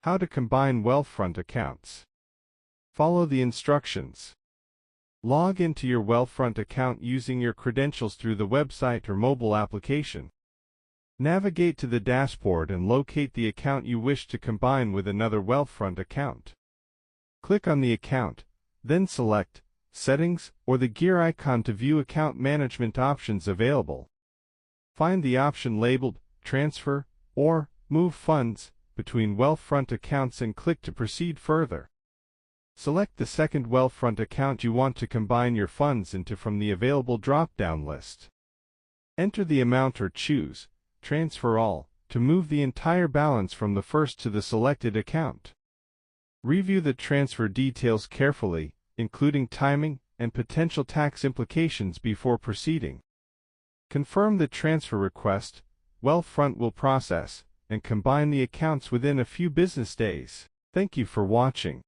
How to combine Wealthfront accounts. Follow the instructions. Log into your Wealthfront account using your credentials through the website or mobile application. Navigate to the dashboard and locate the account you wish to combine with another Wealthfront account. Click on the account, then select Settings or the gear icon to view account management options available. Find the option labeled Transfer or Move Funds between Wealthfront accounts and click to proceed further. Select the second Wealthfront account you want to combine your funds into from the available drop-down list. Enter the amount or choose Transfer All to move the entire balance from the first to the selected account. Review the transfer details carefully, including timing and potential tax implications before proceeding. Confirm the transfer request. Wealthfront will process and combine the accounts within a few business days. Thank you for watching.